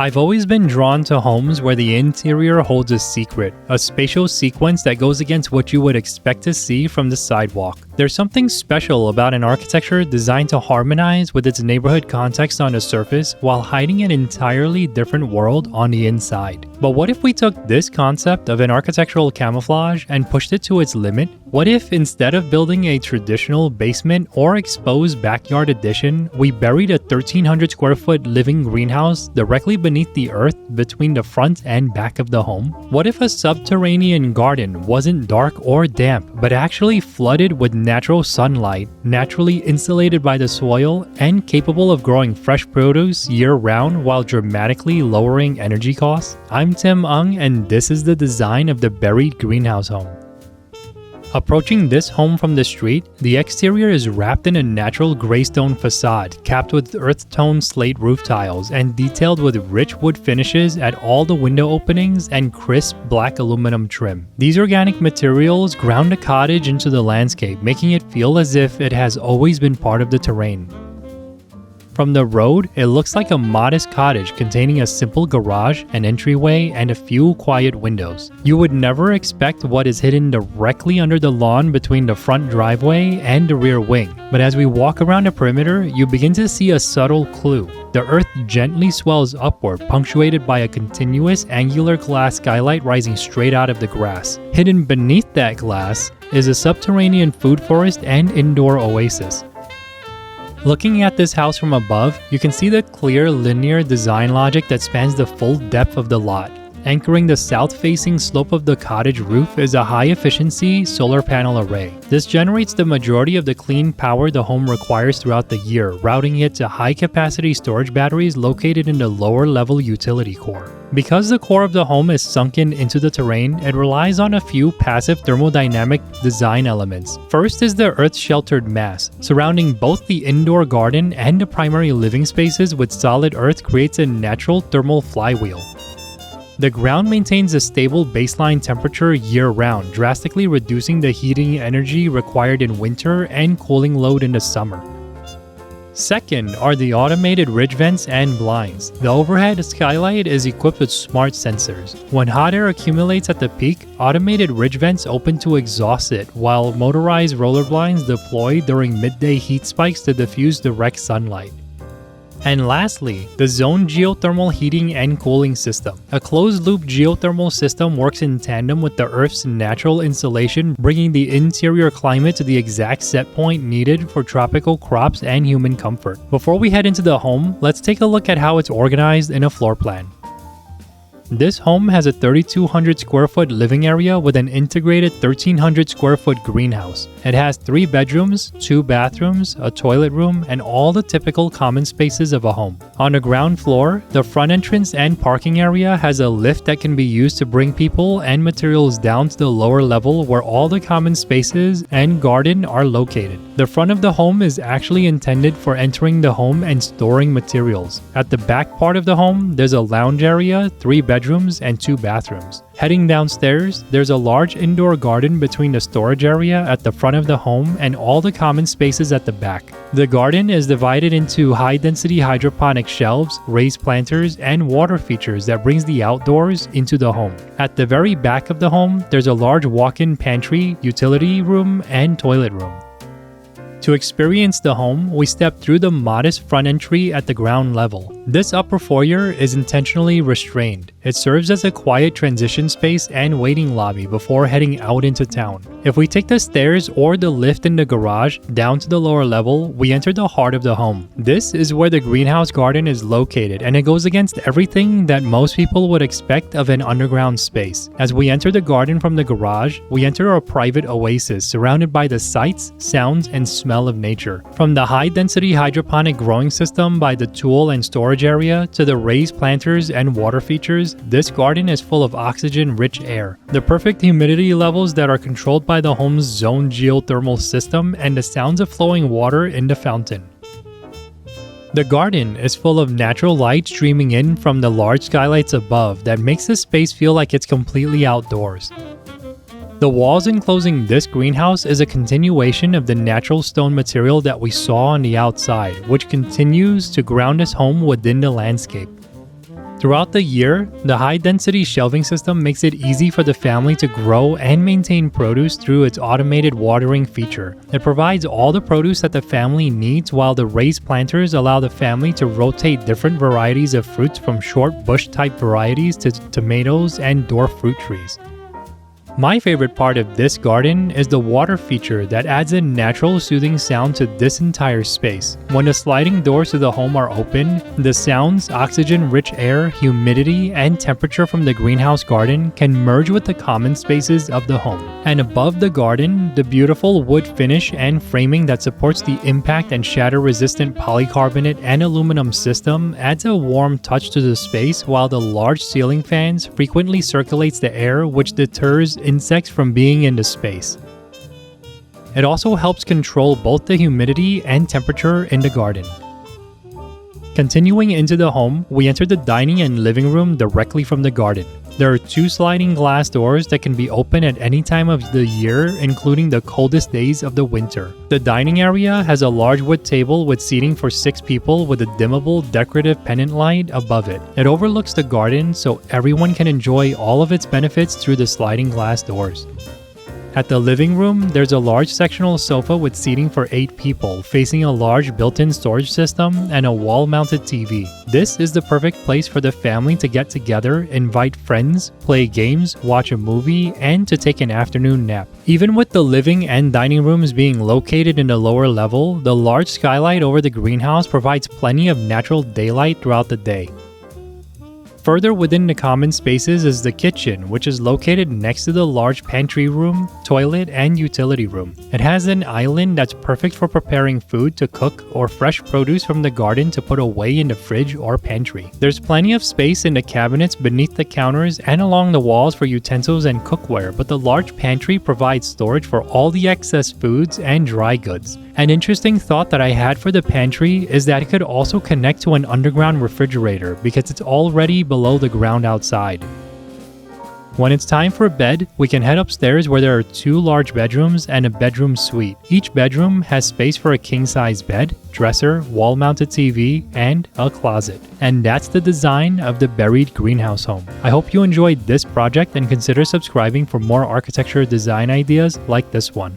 I've always been drawn to homes where the interior holds a secret, a spatial sequence that goes against what you would expect to see from the sidewalk. There's something special about an architecture designed to harmonize with its neighborhood context on the surface while hiding an entirely different world on the inside. But what if we took this concept of an architectural camouflage and pushed it to its limit? What if instead of building a traditional basement or exposed backyard addition, we buried a 1,300 square foot living greenhouse directly beneath the earth between the front and back of the home? What if a subterranean garden wasn't dark or damp, but actually flooded with natural sunlight, naturally insulated by the soil, and capable of growing fresh produce year-round while dramatically lowering energy costs? I'm Tim Ung, and this is the design of the buried greenhouse home. Approaching this home from the street, the exterior is wrapped in a natural graystone facade capped with earth-tone slate roof tiles and detailed with rich wood finishes at all the window openings and crisp black aluminum trim. These organic materials ground the cottage into the landscape, making it feel as if it has always been part of the terrain. From the road, it looks like a modest cottage containing a simple garage, an entryway, and a few quiet windows. You would never expect what is hidden directly under the lawn between the front driveway and the rear wing. But as we walk around the perimeter, you begin to see a subtle clue. The earth gently swells upward, punctuated by a continuous angular glass skylight rising straight out of the grass. Hidden beneath that glass is a subterranean food forest and indoor oasis. Looking at this house from above, you can see the clear linear design logic that spans the full depth of the lot. Anchoring the south-facing slope of the cottage roof is a high-efficiency solar panel array. This generates the majority of the clean power the home requires throughout the year, routing it to high-capacity storage batteries located in the lower-level utility core. Because the core of the home is sunken into the terrain, it relies on a few passive thermodynamic design elements. First is the earth-sheltered mass. Surrounding both the indoor garden and the primary living spaces with solid earth creates a natural thermal flywheel. The ground maintains a stable baseline temperature year-round, drastically reducing the heating energy required in winter and cooling load in the summer. Second are the automated ridge vents and blinds. The overhead skylight is equipped with smart sensors. When hot air accumulates at the peak, automated ridge vents open to exhaust it, while motorized roller blinds deploy during midday heat spikes to diffuse direct sunlight. And lastly, the zone geothermal heating and cooling system. A closed-loop geothermal system works in tandem with the Earth's natural insulation, bringing the interior climate to the exact set point needed for tropical crops and human comfort. Before we head into the home, let's take a look at how it's organized in a floor plan. This home has a 3,200 square foot living area with an integrated 1,300 square foot greenhouse. It has 3 bedrooms, 2 bathrooms, a toilet room, and all the typical common spaces of a home. On the ground floor, the front entrance and parking area has a lift that can be used to bring people and materials down to the lower level where all the common spaces and garden are located. The front of the home is actually intended for entering the home and storing materials. At the back part of the home, there's a lounge area, 3 bedrooms, and 2 bathrooms. Heading downstairs, there's a large indoor garden between the storage area at the front of the home and all the common spaces at the back. The garden is divided into high-density hydroponic shelves, raised planters, and water features that brings the outdoors into the home. At the very back of the home, there's a large walk-in pantry, utility room, and toilet room. To experience the home, we step through the modest front entry at the ground level. This upper foyer is intentionally restrained. It serves as a quiet transition space and waiting lobby before heading out into town. If we take the stairs or the lift in the garage down to the lower level, we enter the heart of the home. This is where the greenhouse garden is located, and it goes against everything that most people would expect of an underground space. As we enter the garden from the garage, we enter a private oasis surrounded by the sights, sounds, and smell of nature. From the high-density hydroponic growing system by the tool and storage area to the raised planters and water features, this garden is full of oxygen-rich air. The perfect humidity levels that are controlled by the home's zone geothermal system and the sounds of flowing water in the fountain. The garden is full of natural light streaming in from the large skylights above that makes the space feel like it's completely outdoors. The walls enclosing this greenhouse is a continuation of the natural stone material that we saw on the outside, which continues to ground this home within the landscape. Throughout the year, the high-density shelving system makes it easy for the family to grow and maintain produce through its automated watering feature. It provides all the produce that the family needs, while the raised planters allow the family to rotate different varieties of fruits from short bush-type varieties to tomatoes and dwarf fruit trees. My favorite part of this garden is the water feature that adds a natural soothing sound to this entire space. When the sliding doors to the home are open, the sounds, oxygen-rich air, humidity, and temperature from the greenhouse garden can merge with the common spaces of the home. And above the garden, the beautiful wood finish and framing that supports the impact and shatter-resistant polycarbonate and aluminum system adds a warm touch to the space, while the large ceiling fans frequently circulates the air, which deters insects from being in the space. It also helps control both the humidity and temperature in the garden. Continuing into the home, we enter the dining and living room directly from the garden. There are 2 sliding glass doors that can be open at any time of the year, including the coldest days of the winter. The dining area has a large wood table with seating for 6 people with a dimmable decorative pendant light above it. It overlooks the garden, so everyone can enjoy all of its benefits through the sliding glass doors. At the living room, there's a large sectional sofa with seating for 8 people, facing a large built-in storage system and a wall-mounted TV. This is the perfect place for the family to get together, invite friends, play games, watch a movie, and to take an afternoon nap. Even with the living and dining rooms being located in the lower level, the large skylight over the greenhouse provides plenty of natural daylight throughout the day. Further within the common spaces is the kitchen, which is located next to the large pantry room, toilet, and utility room. It has an island that's perfect for preparing food to cook or fresh produce from the garden to put away in the fridge or pantry. There's plenty of space in the cabinets beneath the counters and along the walls for utensils and cookware, but the large pantry provides storage for all the excess foods and dry goods. An interesting thought that I had for the pantry is that it could also connect to an underground refrigerator because it's already below the ground outside. When it's time for bed, we can head upstairs where there are 2 large bedrooms and a bedroom suite. Each bedroom has space for a king-size bed, dresser, wall-mounted TV, and a closet. And that's the design of the buried greenhouse home. I hope you enjoyed this project and consider subscribing for more architecture design ideas like this one.